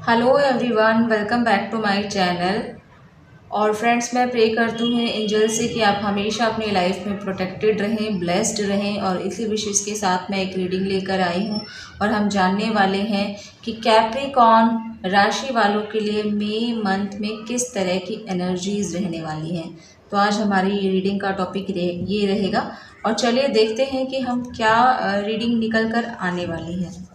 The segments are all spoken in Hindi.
Hello everyone, welcome back to my channel. और फ्रेंड्स, मैं प्रे करती हूँ एंजल से कि आप हमेशा अपनी लाइफ में प्रोटेक्टेड रहें, ब्लेस्ड रहें। और इसी विशेष के साथ मैं एक रीडिंग लेकर आई हूँ और हम जानने वाले हैं कि कैप्रिकॉर्न राशि वालों के लिए मई मंथ में किस तरह की एनर्जीज रहने वाली हैं। तो आज हमारी रीडिंग का टॉपिक ये रहेगा। और चलिए देखते हैं कि हम क्या रीडिंग निकल कर आने वाली है।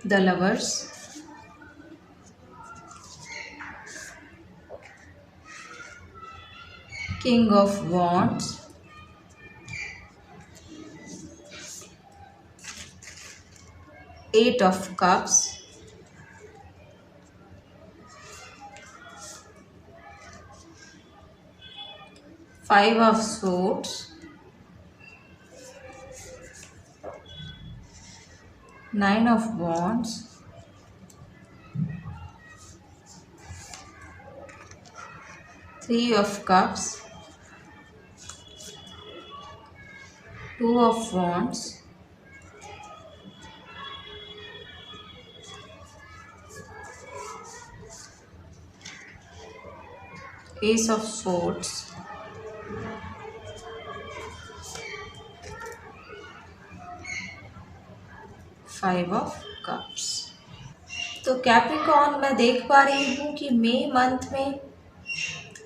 The Lovers, King of Wands, Eight of Cups, Five of Swords, Nine of Wands, Three of Cups, Two of Wands, Ace of Swords, Five of Cups। तो कैप्रिकॉर्न, मैं देख पा रही हूँ कि मई मंथ में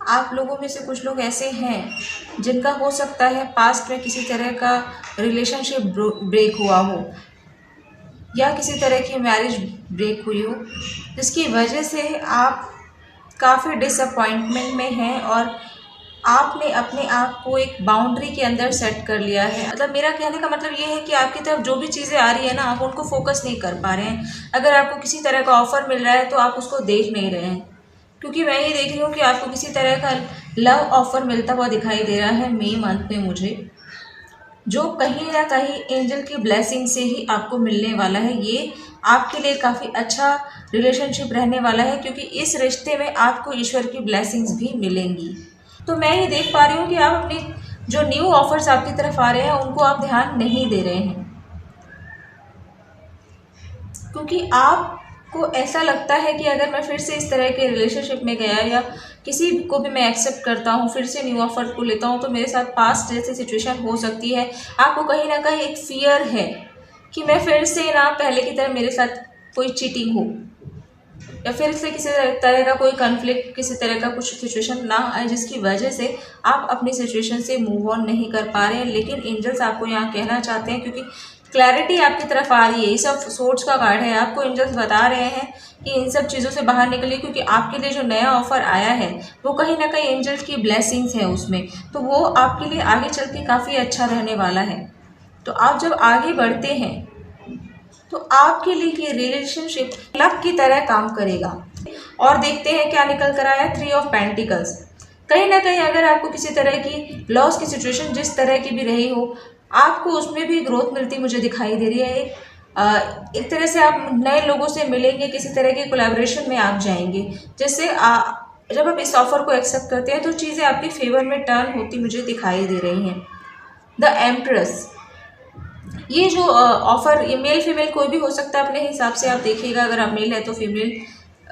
आप लोगों में से कुछ लोग ऐसे हैं जिनका हो सकता है पास्ट में किसी तरह का रिलेशनशिप ब्रेक हुआ हो या किसी तरह की मैरिज ब्रेक हुई हो, जिसकी वजह से आप काफ़ी डिसअपॉइंटमेंट में हैं और आपने अपने आप को एक बाउंड्री के अंदर सेट कर लिया है। मतलब मेरा कहने का मतलब ये है कि आपकी तरफ जो भी चीज़ें आ रही है ना, आप उनको फोकस नहीं कर पा रहे हैं। अगर आपको किसी तरह का ऑफर मिल रहा है तो आप उसको देख नहीं रहे हैं, क्योंकि मैं ये देख रही हूँ कि आपको किसी तरह का लव ऑफर मिलता हुआ दिखाई दे रहा है मई मंथ में मुझे, जो कहीं ना कहीं एंजल की ब्लेसिंग से ही आपको मिलने वाला है। ये आपके लिए काफ़ी अच्छा रिलेशनशिप रहने वाला है, क्योंकि इस रिश्ते में आपको ईश्वर की ब्लेसिंग्स भी मिलेंगी। तो मैं ये देख पा रही हूँ कि आप अपनी जो न्यू ऑफर्स आपकी तरफ आ रहे हैं उनको आप ध्यान नहीं दे रहे हैं, क्योंकि आपको ऐसा लगता है कि अगर मैं फिर से इस तरह के रिलेशनशिप में गया या किसी को भी मैं एक्सेप्ट करता हूँ, फिर से न्यू ऑफर को लेता हूँ, तो मेरे साथ पास्ट जैसी सिचुएशन हो सकती है। आपको कहीं ना कहीं एक फियर है कि मैं फिर से ना पहले की तरह मेरे साथ कोई चीटिंग हो या फिर से किसी तरह का कोई कन्फ्लिक्ट, किसी तरह का कुछ सिचुएशन ना आए जिसकी वजह से आप अपनी सिचुएशन से मूव ऑन नहीं कर पा रहे हैं। लेकिन एंजल्स आपको यहाँ कहना चाहते हैं, क्योंकि क्लैरिटी आपकी तरफ आ रही है, ये सब सोर्स का कार्ड है, आपको एंजल्स बता रहे हैं कि इन सब चीज़ों से बाहर निकलिए, क्योंकि आपके लिए जो नया ऑफर आया है वो कहीं ना कहीं एंजल्स की ब्लेसिंग्स है उसमें, तो वो आपके लिए आगे चल के काफ़ी अच्छा रहने वाला है। तो आप जब आगे बढ़ते हैं तो आपके लिए ये रिलेशनशिप लक की तरह काम करेगा। और देखते हैं क्या निकल कर आया, थ्री ऑफ पेंटिकल्स। कहीं ना कहीं अगर आपको किसी तरह की लॉस की सिचुएशन जिस तरह की भी रही हो, आपको उसमें भी ग्रोथ मिलती मुझे दिखाई दे रही है। एक तरह से आप नए लोगों से मिलेंगे, किसी तरह के कोलैबोरेशन में आप जाएंगे, जिससे जब आप इस ऑफर को एक्सेप्ट करते हैं तो चीज़ें आपके फेवर में टर्न होती मुझे दिखाई दे रही हैं। द एम्प्रेस, ये जो ऑफर, ये मेल फीमेल कोई भी हो सकता है, अपने हिसाब से आप देखिएगा। अगर आप मेल है तो फीमेल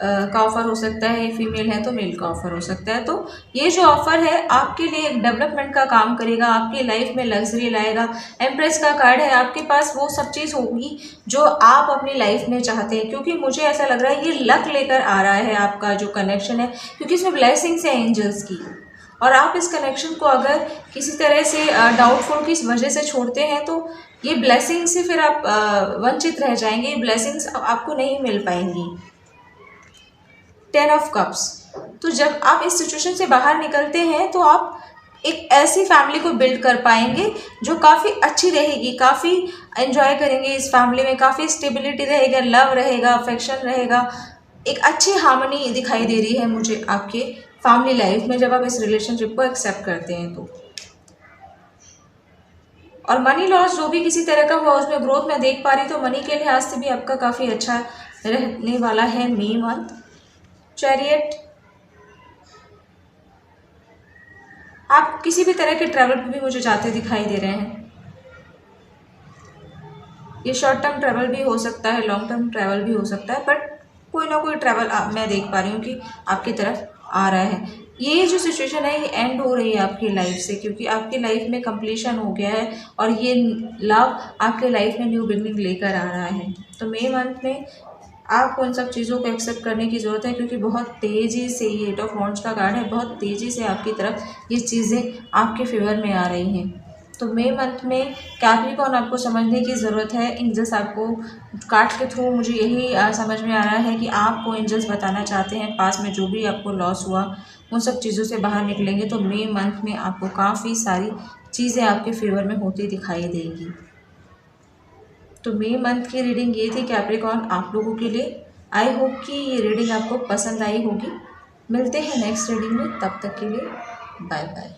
का ऑफर हो सकता है, फीमेल है तो मेल का ऑफर हो सकता है। तो ये जो ऑफर है आपके लिए एक डेवलपमेंट का काम करेगा, आपकी लाइफ में लग्जरी लाएगा। एम्प्रेस का कार्ड है, आपके पास वो सब चीज़ होगी जो आप अपनी लाइफ में चाहते हैं, क्योंकि मुझे ऐसा लग रहा है ये लक लेकर आ रहा है आपका जो कनेक्शन है, क्योंकि इसमें ब्लेसिंग्स है एंजल्स की। और आप इस कनेक्शन को अगर किसी तरह से डाउटफुल की वजह से छोड़ते हैं तो ये ब्लेसिंग से फिर आप वंचित रह जाएंगे, ये ब्लेसिंग्स आपको नहीं मिल पाएंगी। टेन ऑफ कप्स, तो जब आप इस सिचुएशन से बाहर निकलते हैं तो आप एक ऐसी फैमिली को बिल्ड कर पाएंगे जो काफ़ी अच्छी रहेगी, काफ़ी एंजॉय करेंगे इस फैमिली में, काफ़ी स्टेबिलिटी रहेगा, लव रहेगा, अफेक्शन रहेगा, एक अच्छी हार्मनी दिखाई दे रही है मुझे आपके फैमिली लाइफ में जब आप इस रिलेशनशिप को एक्सेप्ट करते हैं। तो और मनी लॉस जो भी किसी तरह का हुआ उसमें ग्रोथ मैं देख पा रही, तो मनी के लिहाज से भी आपका काफ़ी अच्छा रहने वाला है मई मंथ। चैरियट, आप किसी भी तरह के ट्रैवल पे भी मुझे जाते दिखाई दे रहे हैं। ये शॉर्ट टर्म ट्रैवल भी हो सकता है, लॉन्ग टर्म ट्रैवल भी हो सकता है, बट कोई ना कोई ट्रैवल मैं देख पा रही हूँ कि आपकी तरफ आ रहा है। ये जो सिचुएशन है ये एंड हो रही है आपकी लाइफ से, क्योंकि आपकी लाइफ में कंप्लीशन हो गया है और ये लव आपके लाइफ में न्यू बिगनिंग लेकर आ रहा है। तो मई मंथ में आपको इन सब चीज़ों को एक्सेप्ट करने की ज़रूरत है, क्योंकि बहुत तेज़ी से ये 8 ऑफ वॉन्ड्स का कार्ड है, बहुत तेज़ी से आपकी तरफ ये चीज़ें आपके फेवर में आ रही हैं। तो मई मंथ में कैप्रिकॉर्न आपको समझने की ज़रूरत है। एंजल्स आपको कार्ड के थ्रू मुझे यही समझ में आ रहा है कि आपको एंजल्स बताना चाहते हैं पास में जो भी आपको लॉस हुआ उन सब चीज़ों से बाहर निकलेंगे। तो मई मंथ में आपको काफ़ी सारी चीज़ें आपके फेवर में होती दिखाई देगी। तो मई मंथ की रीडिंग ये थी कैप्रिकॉर्न आप लोगों के लिए। आई होप कि ये रीडिंग आपको पसंद आई होगी। मिलते हैं नेक्स्ट रीडिंग में, तब तक के लिए बाय बाय।